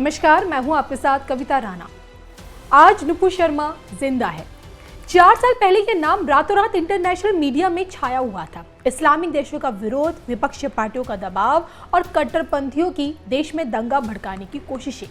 नमस्कार, मैं हूं आपके साथ कविता राणा। आज नुपुर शर्मा जिंदा है। 4 साल पहले ये नाम रातों रात इंटरनेशनल मीडिया में छाया हुआ था। इस्लामिक देशों का विरोध, विपक्षी पार्टियों का दबाव और कट्टरपंथियों की देश में दंगा भड़काने की कोशिशें।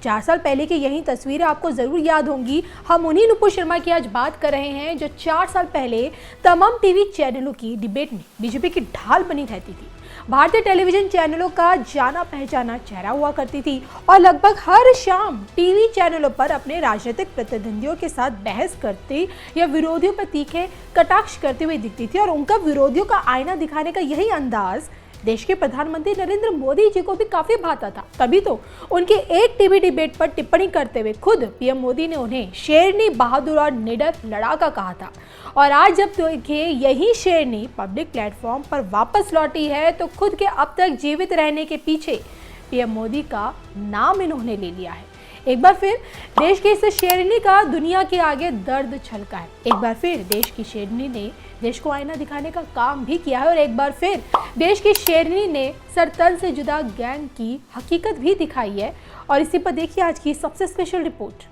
4 साल पहले की यही तस्वीरें आपको जरूर याद होंगी। हम उन्हीं नुपुर शर्मा की आज बात कर रहे हैं जो 4 साल पहले तमाम टीवी चैनलों की डिबेट में बीजेपी की ढाल बनी रहती थी। भारतीय टेलीविजन चैनलों का जाना पहचाना चेहरा हुआ करती थी और लगभग हर शाम टीवी चैनलों पर अपने राजनीतिक प्रतिद्वंदियों के साथ बहस करती या विरोधियों पर तीखे कटाक्ष करती हुई दिखती थी। और उनका विरोधियों का आईना दिखाने का यही अंदाज देश के प्रधानमंत्री नरेंद्र मोदी जी को भी काफी भाता था। तभी तो उनके एक टीवी डिबेट पर टिप्पणी करते हुए खुद पीएम मोदी ने उन्हें शेरनी, बहादुर और निडर लड़ाका कहा था। और आज जब देखिए यही शेरनी पब्लिक प्लेटफॉर्म पर वापस लौटी है तो खुद के अब तक जीवित रहने के पीछे पीएम मोदी का नाम इन्होंने ले लिया है। एक बार फिर देश की इस शेरनी का दुनिया के आगे दर्द छलका है। एक बार फिर देश की शेरनी ने देश को आईना दिखाने का काम भी किया है और एक बार फिर देश की शेरनी ने सरतन से जुदा गैंग की हकीकत भी दिखाई है। और इसी पर देखिए आज की सबसे स्पेशल रिपोर्ट।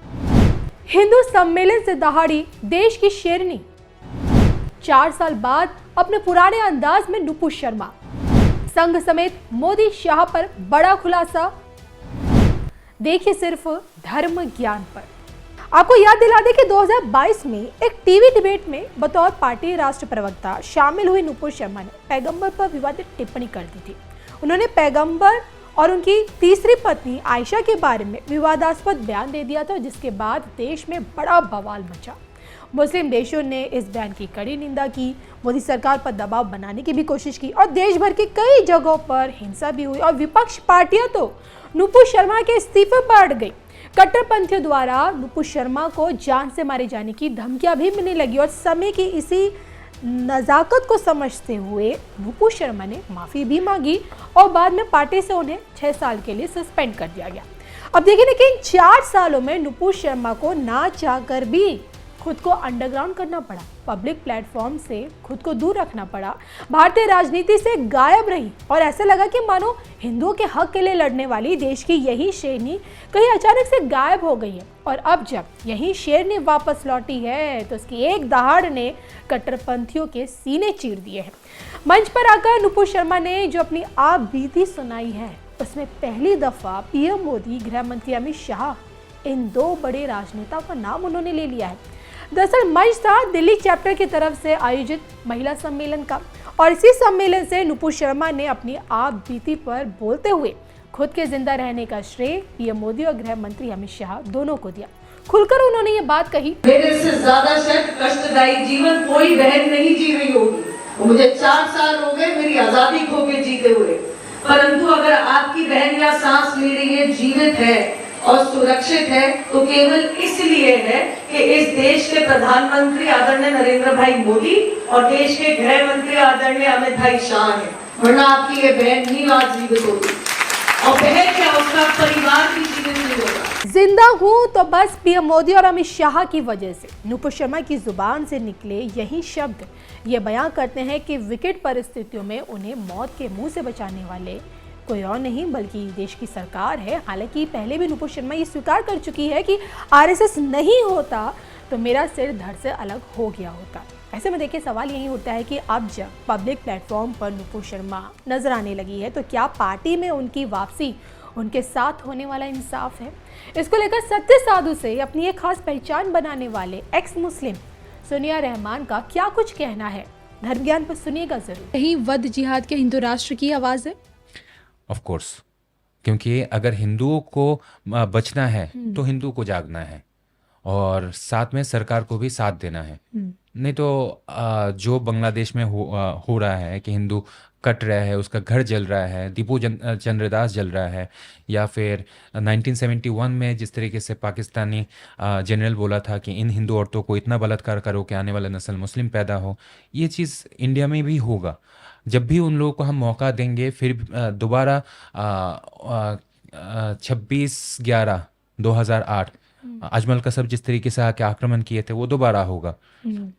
हिंदू सम्मेलन से दहाड़ी देश की शेरनी, 4 साल बाद अपने पुराने अंदाज में नुपुर शर्मा, संघ समेत मोदी शाह पर बड़ा खुलासा। देखिए सिर्फ धर्म ज्ञान पर। आपको याद दिला दें कि 2022 में एक टीवी डिबेट में बतौर पार्टी राष्ट्र प्रवक्ता शामिल हुई नुपुर शर्मा ने पैगंबर पर विवादित टिप्पणी कर दी थी। उन्होंने पैगंबर और उनकी तीसरी पत्नी आयशा के बारे में विवादास्पद बयान दे दिया था, जिसके बाद देश में बड़ा बवाल मचा। मुस्लिम देशों ने इस बयान की कड़ी निंदा की, मोदी सरकार पर दबाव बनाने की भी कोशिश की और देश भर की कई जगहों पर हिंसा भी हुई और विपक्ष पार्टियां तो नुपुर शर्मा के इस्तीफे पर अड़ गई। कट्टरपंथियों द्वारा नुपुर शर्मा को जान से मारे जाने की धमकियां भी मिलने लगी और समय की इसी नजाकत को समझते हुए नुपुर शर्मा ने माफी भी मांगी और बाद में पार्टी से उन्हें 6 साल के लिए सस्पेंड कर दिया गया। अब देखिए ना कि 4 सालों में नुपुर शर्मा को ना चाहकर भी खुद को अंडरग्राउंड करना पड़ा, पब्लिक प्लेटफॉर्म से खुद को दूर रखना पड़ा, भारतीय राजनीति से गायब रही और ऐसा लगा कि मानो हिंदुओं के हक के लिए लड़ने वाली देश की यही शेरनी कहीं अचानक से गायब हो गई है। और अब जब यही शेरनी वापस लौटी है तो उसकी एक दहाड़ ने कट्टरपंथियों के सीने चीर दिए हैं। मंच पर आकर नुपुर शर्मा ने जो अपनी आप बीती सुनाई है उसमें पहली दफा पीएम मोदी, गृह मंत्री अमित शाह, इन 2 बड़े राजनेताओं का नाम उन्होंने ले लिया है। दरअसल मंच था दिल्ली चैप्टर की तरफ से आयोजित महिला सम्मेलन का और इसी सम्मेलन से नुपुर शर्मा ने अपनी आप बीती पर बोलते हुए खुद के जिंदा रहने का श्रेय पीएम मोदी और गृह मंत्री अमित शाह दोनों को दिया। खुलकर उन्होंने ये बात कही, मेरे से ज्यादा शायद कष्टदायी जीवन कोई बहन नहीं जी रही होगी। मुझे 4 साल हो गए मेरी आजादी खो के जीते हुए, परंतु अगर आपकी बहन या सांस ले रही है, जीवित है और सुरक्षित है तो केवल इसलिए है कि इस देश के प्रधानमंत्री आदरणीय नरेंद्र भाई मोदी और देश के गृह मंत्री आदरणीय अमित भाई शाह है, वरना आपकी ये बहन नहीं आज जीवित होगी और बहन क्या उसका परिवार भी जीवित नहीं होगा। जिंदा हूं तो बस पीएम मोदी और अमित शाह की वजह से। नुपुर शर्मा की जुबान से निकले यही शब्द ये बयां करते हैं कि विकट परिस्थितियों में उन्हें मौत के मुंह से बचाने वाले कोई और नहीं बल्कि देश की सरकार है। हालांकि पहले भी नुपुर शर्मा ये स्वीकार कर चुकी है कि आरएसएस नहीं होता तो मेरा सिर धड़ से अलग हो गया होता। ऐसे में देखिए सवाल यही उठता है कि अब जब पब्लिक प्लेटफॉर्म पर नुपुर शर्मा नजर आने लगी है तो क्या पार्टी में उनकी वापसी उनके साथ होने वाला इंसाफ है? इसको लेकर सत्य साधु से अपनी एक खास पहचान बनाने वाले एक्स मुस्लिम सोनिया रहमान का क्या कुछ कहना है, धर्म ज्ञान पर सुनिएगा जरूर। यही वद जिहाद के हिंदू राष्ट्र की आवाज है। ऑफ कोर्स, क्योंकि अगर हिंदुओं को बचना है तो हिंदुओं को जागना है और साथ में सरकार को भी साथ देना है। नहीं तो जो बांग्लादेश में हो रहा है कि हिंदू कट रहा है, उसका घर जल रहा है, दीपू चंद्रदास जल रहा है, या फिर 1971 में जिस तरीके से पाकिस्तानी जनरल बोला था कि इन हिंदू औरतों को इतना बलात्कार करो कि आने वाला नस्ल मुस्लिम पैदा हो, ये चीज़ इंडिया में भी होगा। जब भी उन लोगों को हम मौका देंगे फिर दोबारा 26/11/2008 अजमल कसब जिस तरीके से आके आक्रमण किए थे वो दोबारा होगा।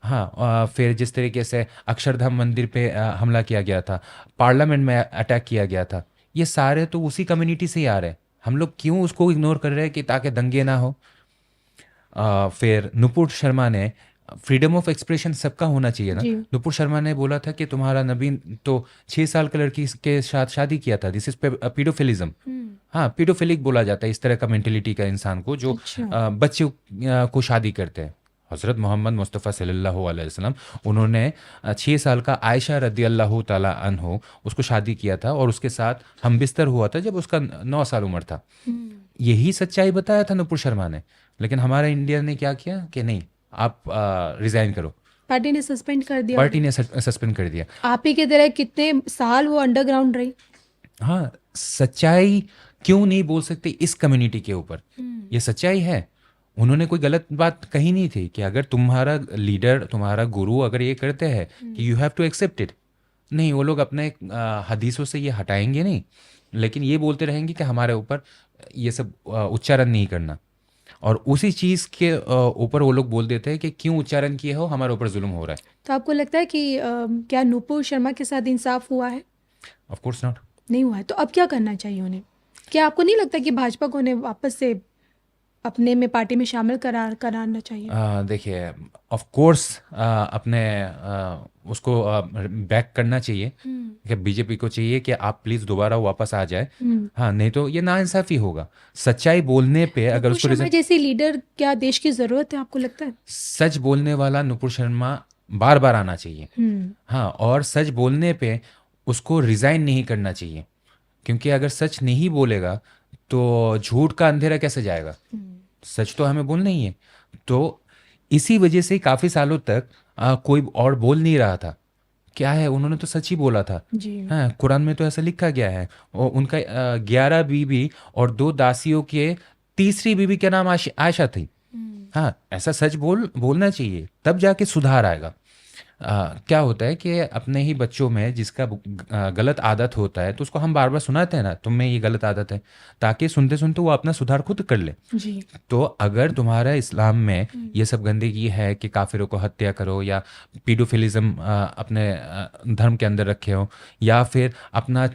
हाँ, फिर जिस तरीके से अक्षरधाम मंदिर पे हमला किया गया था, पार्लियामेंट में अटैक किया गया था, ये सारे तो उसी कम्युनिटी से ही आ रहे हैं। हम लोग क्यों उसको इग्नोर कर रहे हैं कि ताकि दंगे ना हो। फिर नुपुर शर्मा ने फ्रीडम ऑफ एक्सप्रेशन सबका होना चाहिए ना। जी। नुपुर शर्मा ने बोला था कि तुम्हारा नबी तो 6 साल की लड़की के साथ शादी किया था, दिस इज पीडोफिलिज्म। हाँ, पीडोफिलिक बोला जाता है इस तरह का मेंटेलिटी का इंसान को जो अच्छा। बच्चे को शादी करते हैं। हज़रत मोहम्मद मुस्तफ़ा सल्लल्लाहु अलैहि वसल्लम उन्होंने 6 साल का आयशा रदी अल्लाह ताला अन्हो उसको शादी किया था और उसके साथ हम बिस्तर हुआ था जब उसका 9 साल उम्र था। यही सच्चाई बताया था नुपुर शर्मा ने, लेकिन हमारा इंडिया ने क्या किया कि नहीं, आप रिजाइन करो। पार्टी ने सस्पेंड कर दिया। पार्टी ने सस्पेंड कर दिया। आप ही की तरह कितने साल वो अंडरग्राउंड रही। हाँ, सच्चाई क्यों नहीं बोल सकते इस कम्युनिटी के ऊपर? ये सच्चाई है। उन्होंने कोई गलत बात कही नहीं थी कि अगर तुम्हारा लीडर, तुम्हारा गुरु अगर ये करते हैं कि you have to accept it, नहीं, वो लोग अपने हदीसों से ये हटाएंगे नहीं, लेकिन ये बोलते रहेंगे कि हमारे ऊपर ये सब उच्चारण नहीं करना। और उसी चीज़ के ऊपर वो लोग बोल देते हैं कि क्यों उच्चारण किए हो, हमारे ऊपर जुल्म हो रहा है। तो आपको लगता है कि क्या नुपुर शर्मा के साथ इंसाफ हुआ है? Of course not. नहीं हुआ है। तो अब क्या करना चाहिए उन्हें? क्या आपको नहीं लगता कि भाजपा को उन्हें वापस से अपने में पार्टी में शामिल कराना चाहिए? देखिए, ऑफ कोर्स अपने उसको बैक करना चाहिए कि बीजेपी को चाहिए कि आप प्लीज़ दोबारा वापस आ जाए। हाँ, नहीं तो ये नाइंसाफ़ी होगा। सच्चाई बोलने पे अगर नुपुर उसको शर्मा जैसी लीडर क्या देश की जरूरत है, आपको लगता है? सच बोलने वाला नुपुर शर्मा बार बार आना चाहिए। हाँ, और सच बोलने पे उसको रिज़ाइन नहीं करना चाहिए, क्योंकि अगर सच नहीं बोलेगा तो झूठ का अंधेरा कैसे जाएगा? सच तो हमें बोलना ही है। तो इसी वजह से काफ़ी सालों तक कोई और बोल नहीं रहा था। क्या है, उन्होंने तो सच ही बोला था। जी। हाँ, कुरान में तो ऐसा लिखा गया है। और उनका 11 बीवी और 2 दासियों के तीसरी बीवी का नाम आयशा थी। हाँ, ऐसा सच बोलना चाहिए, तब जाके सुधार आएगा। क्या होता है कि अपने ही बच्चों में जिसका गलत आदत होता है तो उसको हम बार बार सुनाते हैं ना, तुम में ये गलत आदत है, ताकि सुनते सुनते वो अपना सुधार खुद कर ले। जी। तो अगर तुम्हारा इस्लाम में ये सब गंदगी है कि काफिरों को हत्या करो, या पीडोफिलिज्म अपने धर्म के अंदर रखे हो, या फिर अपना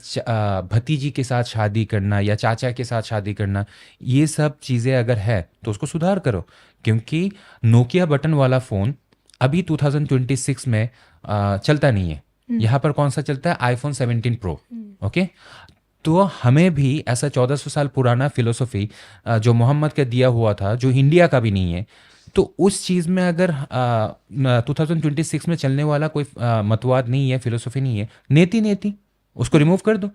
भतीजी के साथ शादी करना या चाचा के साथ शादी करना, ये सब चीज़ें अगर है तो उसको सुधार करो। क्योंकि नोकिया बटन वाला फ़ोन अभी 2026 में चलता नहीं है। यहाँ पर कौन सा चलता है? IPhone 17 pro. ओके, तो हमें भी ऐसा 1400 साल पुराना फिलोसफी जो मोहम्मद का दिया हुआ था, जो इंडिया का भी नहीं है, तो उस चीज़ में अगर 2026 में चलने वाला कोई मतवाद नहीं है, फिलोसफी नहीं है, नेति उसको रिमूव कर दो।